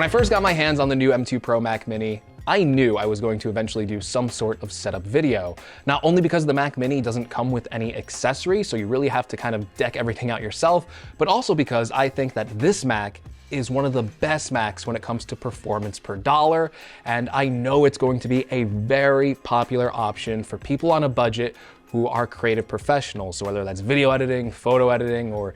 When I first got my hands on the new M2 Pro Mac Mini, I knew I was going to eventually do some sort of setup video. Not only because the Mac Mini doesn't come with any accessories, so you really have to kind of deck everything out yourself, but also because I think that this Mac is one of the best Macs when it comes to performance per dollar, and I know it's going to be a very popular option for people on a budget who are creative professionals. So whether that's video editing, photo editing, or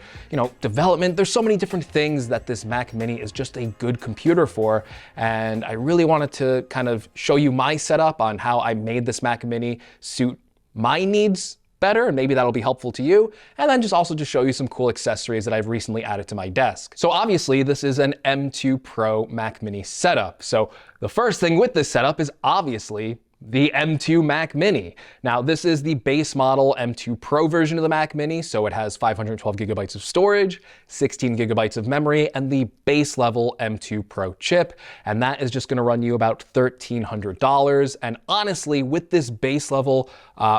development, there's so many different things that this Mac Mini is just a good computer for. And I really wanted to kind of show you my setup on how I made this Mac Mini suit my needs better, and maybe that'll be helpful to you. And then just show you some cool accessories that I've recently added to my desk. So obviously this is an M2 Pro Mac Mini setup. So the first thing with this setup is obviously the M2 Mac Mini. Now this is the base model M2 Pro version of the Mac Mini, so it has 512 gigabytes of storage, 16 gigabytes of memory, and the base level M2 Pro chip, and that is just gonna run you about $1,300. And honestly, with this base level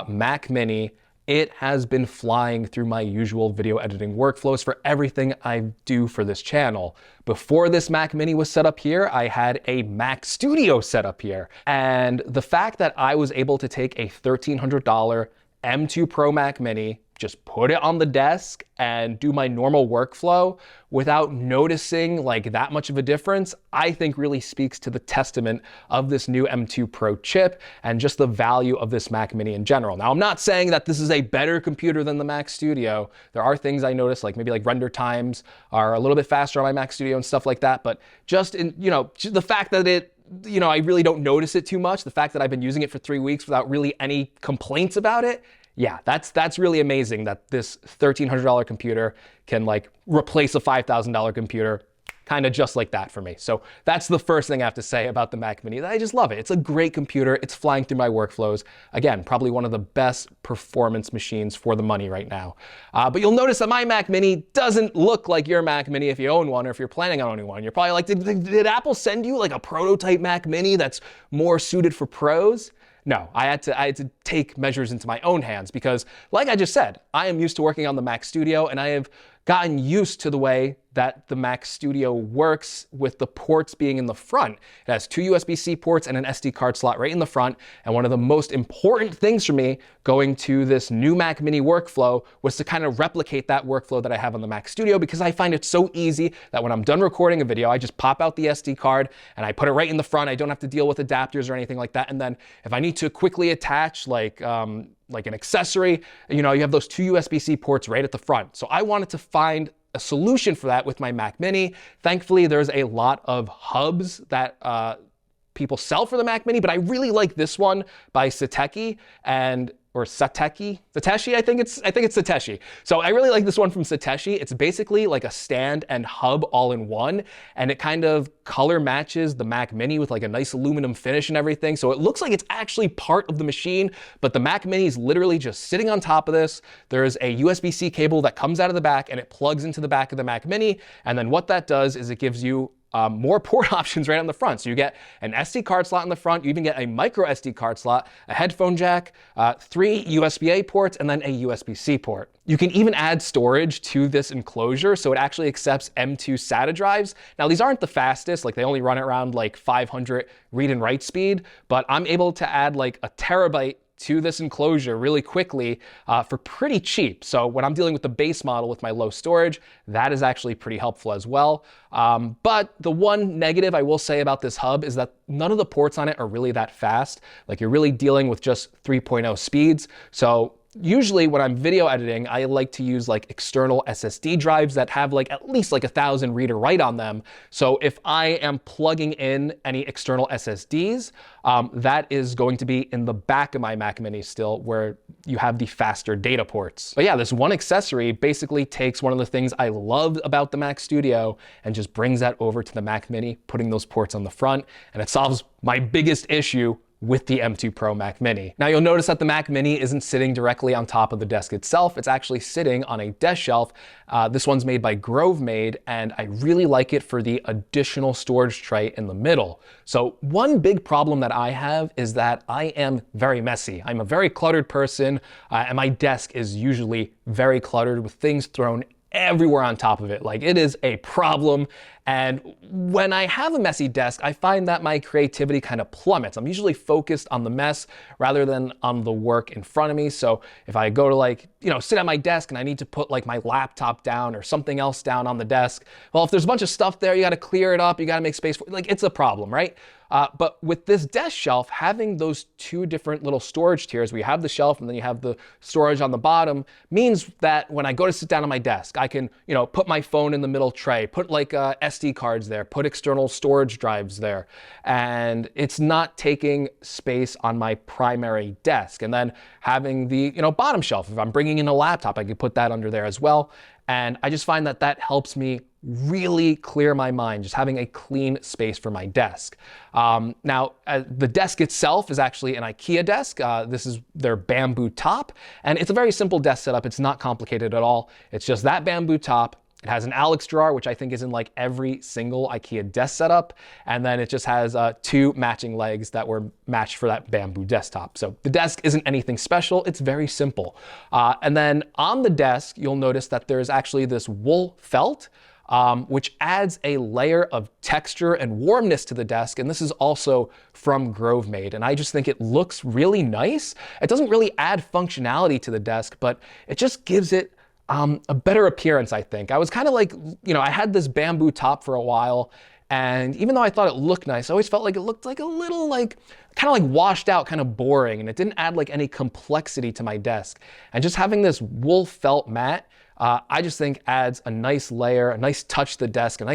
Mac Mini, it has been flying through my usual video editing workflows for everything I do for this channel. Before this Mac Mini was set up here, I had a Mac Studio set up here. And the fact that I was able to take a $1,300 M2 Pro Mac Mini, just put it on the desk and do my normal workflow without noticing like that much of a difference, I think really speaks to the testament of this new M2 Pro chip and just the value of this Mac Mini in general. Now, I'm not saying that this is a better computer than the Mac Studio. There are things I noticed, like maybe like render times are a little bit faster on my Mac Studio and stuff like that, but just in, the fact that I really don't notice it too much, the fact that I've been using it for 3 weeks without really any complaints about it, yeah, that's really amazing that this $1,300 computer can like replace a $5,000 computer kind of just like that for me. So that's the first thing I have to say about the Mac Mini. I just love it. It's a great computer. It's flying through my workflows. Again, probably one of the best performance machines for the money right now. But you'll notice that my Mac Mini doesn't look like your Mac Mini if you own one or if you're planning on owning one. You're probably like, did Apple send you like a prototype Mac Mini that's more suited for pros? No, I had to take measures into my own hands because, like I just said, I am used to working on the Mac Studio, and I have gotten used to the way that the Mac Studio works with the ports being in the front. It has 2 USB-C ports and an SD card slot right in the front, and one of the most important things for me going to this new Mac Mini workflow was to kind of replicate that workflow that I have on the Mac Studio, because I find it so easy that when I'm done recording a video, I just pop out the SD card and I put it right in the front. I don't have to deal with adapters or anything like that. And then if I need to quickly attach like an accessory, you have those 2 USB-C ports right at the front. So I wanted to find a solution for that with my Mac Mini. Thankfully, there's a lot of hubs that people sell for the Mac Mini, but I really like this one by Satechi or Satechi, I think it's Satechi. So I really like this one from Satechi. It's basically like a stand and hub all in one, and it kind of color matches the Mac Mini with like a nice aluminum finish and everything. So it looks like it's actually part of the machine, but the Mac Mini is literally just sitting on top of this. There's a USB-C cable that comes out of the back and it plugs into the back of the Mac Mini. And then what that does is it gives you more port options right on the front. So you get an SD card slot in the front, you even get a micro SD card slot, a headphone jack, 3 USB-A ports, and then a USB-C port. You can even add storage to this enclosure, so it actually accepts M2 SATA drives. Now these aren't the fastest, like they only run around like 500 read and write speed, but I'm able to add like a terabyte to this enclosure really quickly for pretty cheap. So when I'm dealing with the base model with my low storage, that is actually pretty helpful as well. But the one negative I will say about this hub is that none of the ports on it are really that fast. Like you're really dealing with just 3.0 speeds. So usually when I'm video editing, I like to use like external SSD drives that have like at least like 1,000 read or write on them. So if I am plugging in any external SSDs, that is going to be in the back of my Mac Mini still, where you have the faster data ports. But yeah, this one accessory basically takes one of the things I loved about the Mac Studio and just brings that over to the Mac Mini, putting those ports on the front, and it solves my biggest issue with the M2 Pro Mac Mini. Now you'll notice that the Mac Mini isn't sitting directly on top of the desk itself. It's actually sitting on a desk shelf. This one's made by GroveMade, and I really like it for the additional storage tray in the middle. So one big problem that I have is that I am very messy. I'm a very cluttered person, and my desk is usually very cluttered with things thrown everywhere on top of it. Like, it is a problem. And when I have a messy desk, I find that my creativity kind of plummets. I'm usually focused on the mess rather than on the work in front of me. So if I go to like, sit at my desk and I need to put like my laptop down or something else down on the desk, well, if there's a bunch of stuff there, you got to clear it up. You got to make space for it. Like, it's a problem, right? But with this desk shelf, having those two different little storage tiers, where you have the shelf and then you have the storage on the bottom, means that when I go to sit down on my desk, I can, put my phone in the middle tray, put like SD cards there, put external storage drives there, and it's not taking space on my primary desk. And then having the, bottom shelf, if I'm bringing in a laptop, I could put that under there as well. And I just find that that helps me really clear my mind, just having a clean space for my desk. Now, the desk itself is actually an IKEA desk. This is their bamboo top, and it's a very simple desk setup. It's not complicated at all. It's just that bamboo top. It has an Alex drawer, which I think is in like every single IKEA desk setup. And then it just has two matching legs that were matched for that bamboo desktop. So the desk isn't anything special. It's very simple. And then on the desk, you'll notice that there's actually this wool felt, which adds a layer of texture and warmness to the desk. And this is also from GroveMade. And I just think it looks really nice. It doesn't really add functionality to the desk, but it just gives it a better appearance, I think. I was kind of like, I had this bamboo top for a while, and even though I thought it looked nice, I always felt like it looked like a little kind of like washed out, kind of boring, and it didn't add like any complexity to my desk. And just having this wool felt mat, I just think adds a nice layer, a nice touch to the desk, a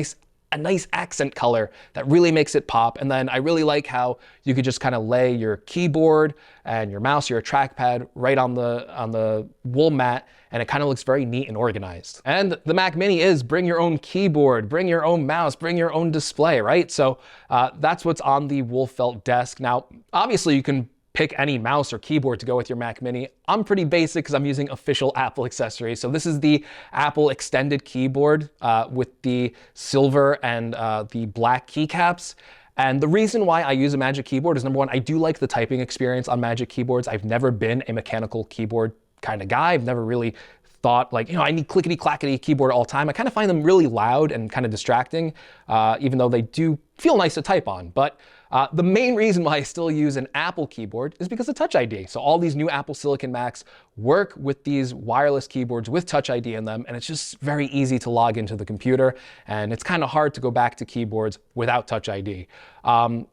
nice accent color that really makes it pop. And then I really like how you could just kind of lay your keyboard and your mouse, your trackpad right on the wool mat, and it kind of looks very neat and organized. And the Mac Mini is bring your own keyboard, bring your own mouse, bring your own display, right? So that's what's on the wool felt desk. Now, obviously you can pick any mouse or keyboard to go with your Mac Mini. I'm pretty basic because I'm using official Apple accessories. So this is the Apple extended keyboard with the silver and the black keycaps. And the reason why I use a Magic Keyboard is, number one, I do like the typing experience on Magic Keyboards. I've never been a mechanical keyboard kind of guy. I've never really thought like, I need clickety clackety keyboard all the time. I kind of find them really loud and kind of distracting, even though they do feel nice to type on. But the main reason why I still use an Apple keyboard is because of Touch ID. So all these new Apple Silicon Macs work with these wireless keyboards with Touch ID in them, and it's just very easy to log into the computer, and it's kind of hard to go back to keyboards without Touch ID.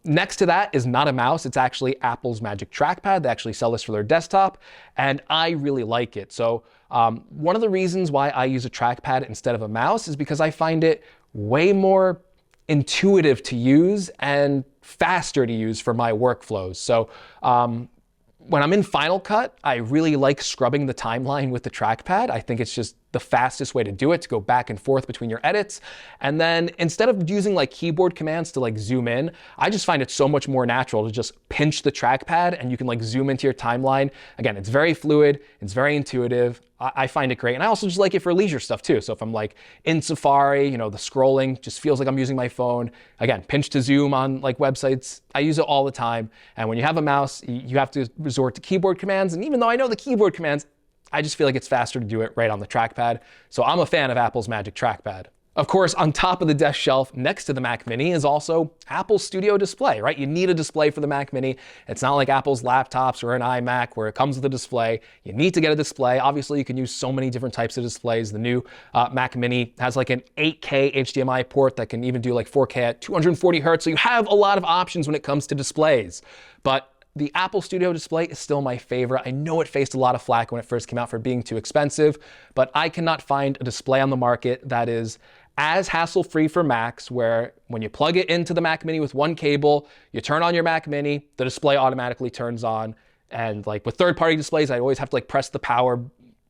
Next to that is not a mouse. It's actually Apple's Magic Trackpad. They actually sell this for their desktop, and I really like it. So one of the reasons why I use a trackpad instead of a mouse is because I find it way more intuitive to use and faster to use for my workflows. So when I'm in Final Cut, I really like scrubbing the timeline with the trackpad. I think it's just the fastest way to do it, to go back and forth between your edits. And then instead of using like keyboard commands to like zoom in, I just find it so much more natural to just pinch the trackpad and you can like zoom into your timeline. Again, it's very fluid, it's very intuitive. I find it great. And I also just like it for leisure stuff too. So if I'm like in Safari, the scrolling just feels like I'm using my phone. Again, pinch to zoom on like websites. I use it all the time. And when you have a mouse, you have to resort to keyboard commands. And even though I know the keyboard commands, I just feel like it's faster to do it right on the trackpad. So I'm a fan of Apple's Magic Trackpad. Of course, on top of the desk shelf next to the Mac Mini is also Apple's Studio Display, right? You need a display for the Mac Mini. It's not like Apple's laptops or an iMac where it comes with a display. You need to get a display. Obviously, you can use so many different types of displays. The new Mac Mini has like an 8K HDMI port that can even do like 4K at 240 hertz. So you have a lot of options when it comes to displays. But the Apple Studio Display is still my favorite. I know it faced a lot of flack when it first came out for being too expensive, but I cannot find a display on the market that is as hassle-free for Macs, where when you plug it into the Mac Mini with one cable, you turn on your Mac Mini, the display automatically turns on. And like with third-party displays, I always have to like press the power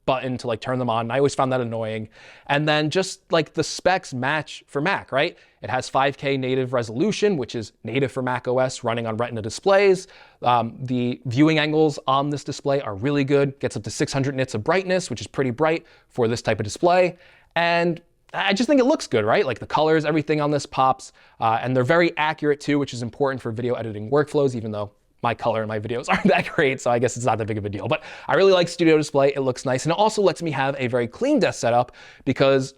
button to like turn them on. And I always found that annoying. And then just like the specs match for Mac, right? It has 5K native resolution, which is native for Mac OS running on Retina displays. The viewing angles on this display are really good. Gets up to 600 nits of brightness, which is pretty bright for this type of display. And I just think it looks good, right? Like the colors, everything on this pops. And they're very accurate too, which is important for video editing workflows, even though my color in my videos aren't that great, so I guess it's not that big of a deal. But I really like Studio Display. It looks nice, and it also lets me have a very clean desk setup because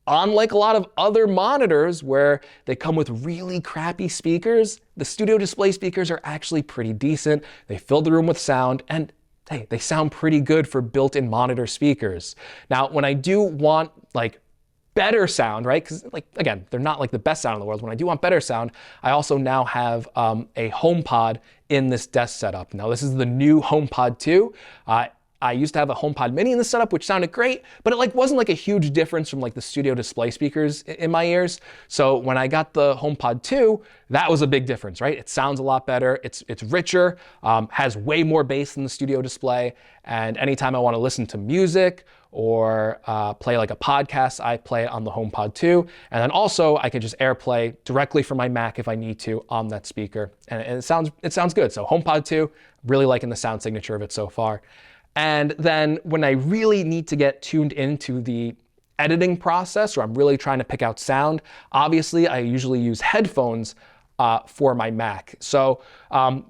unlike a lot of other monitors where they come with really crappy speakers, the Studio Display speakers are actually pretty decent. They fill the room with sound, and hey, they sound pretty good for built-in monitor speakers. Now, when I do want like better sound, right? Because like, again, they're not like the best sound in the world. When I do want better sound, I also now have a HomePod in this desk setup. Now, this is the new HomePod 2. I used to have a HomePod Mini in the setup, which sounded great, but it wasn't like a huge difference from like the Studio Display speakers in my ears. So when I got the HomePod 2, that was a big difference, right? It sounds a lot better. It's richer, has way more bass than the Studio Display. And anytime I want to listen to music or play like a podcast, I play it on the HomePod 2. And then also I can just AirPlay directly from my Mac if I need to on that speaker. And it sounds good. So HomePod 2, really liking the sound signature of it so far. And then when I really need to get tuned into the editing process, or I'm really trying to pick out sound, obviously I usually use headphones for my Mac. So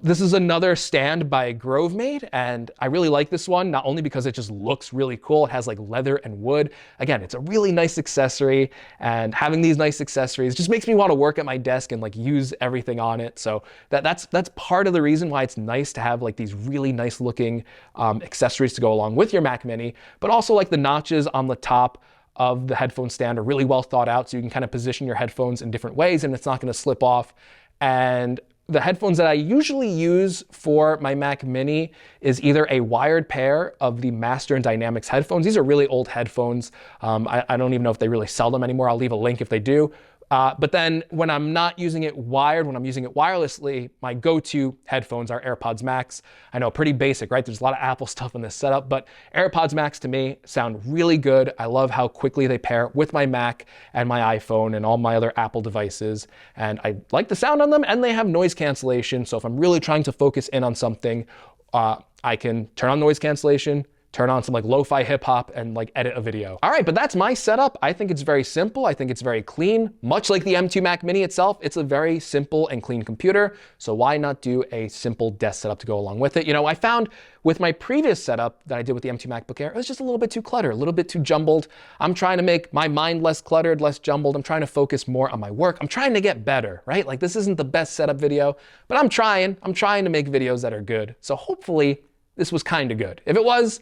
this is another stand by Grovemade, and I really like this one, not only because it just looks really cool, it has like leather and wood. Again, it's a really nice accessory, and having these nice accessories just makes me want to work at my desk and like use everything on it. So that's part of the reason why it's nice to have like these really nice looking accessories to go along with your Mac Mini, but also like the notches on the top of the headphone stand are really well thought out, so you can kind of position your headphones in different ways and it's not going to slip off. And the headphones that I usually use for my Mac Mini is either a wired pair of the Master and Dynamics headphones. These are really old headphones. I don't even know if they really sell them anymore. I'll leave a link if they do. But then when I'm not using it wired, when I'm using it wirelessly, my go-to headphones are AirPods Max. I know, pretty basic, right? There's a lot of Apple stuff in this setup, but AirPods Max to me sound really good. I love how quickly they pair with my Mac and my iPhone and all my other Apple devices. And I like the sound on them, and they have noise cancellation. So if I'm really trying to focus in on something, I can turn on noise cancellation, turn on some like lo-fi hip hop, and like edit a video. All right, but that's my setup. I think it's very simple. I think it's very clean. Much like the M2 Mac Mini itself, it's a very simple and clean computer. So why not do a simple desk setup to go along with it? You know, I found with my previous setup that I did with the M2 MacBook Air, it was just a little bit too cluttered, a little bit too jumbled. I'm trying to make my mind less cluttered, less jumbled. I'm trying to focus more on my work. I'm trying to get better, right? Like this isn't the best setup video, but I'm trying to make videos that are good. So hopefully this was kind of good. If it was,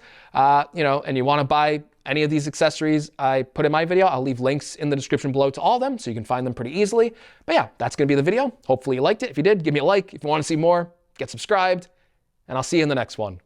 you know, and you want to buy any of these accessories I put in my video, I'll leave links in the description below to all of them so you can find them pretty easily. But yeah, that's going to be the video. Hopefully you liked it. If you did, give me a like. If you want to see more, get subscribed, and I'll see you in the next one.